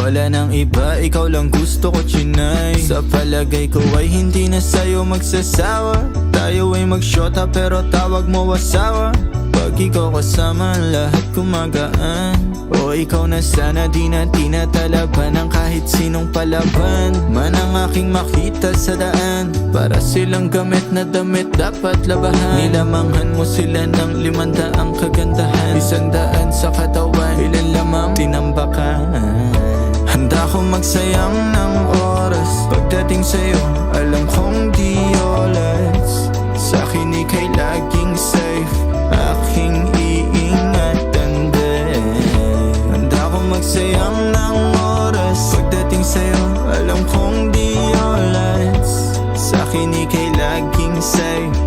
Wala nang iba, ikaw lang gusto ko chinay. Sa palagay ko ay hindi na sa'yo magsasawa. Tayo ay magsyota pero tawag mo asawa. Pag ikaw kasama lahat kumagaan. O ikaw na sana di na tinatalaban ng kahit sinong palaban man ang aking makita sa daan. Para silang gamit na damit dapat labahan. Nilamanghan mo sila ng 500 kagandahan. 100 sa katawan, ilan lamang tinambakan. Handa ko magsayang ng oras. Pagdating sa'yo, alam kong di oras. Sa'kin ika'y laging safe, aking iingatan din. Handa ko magsayang ng oras. Pagdating sa'yo, alam kong di oras. Sa'kin ika'y laging safe,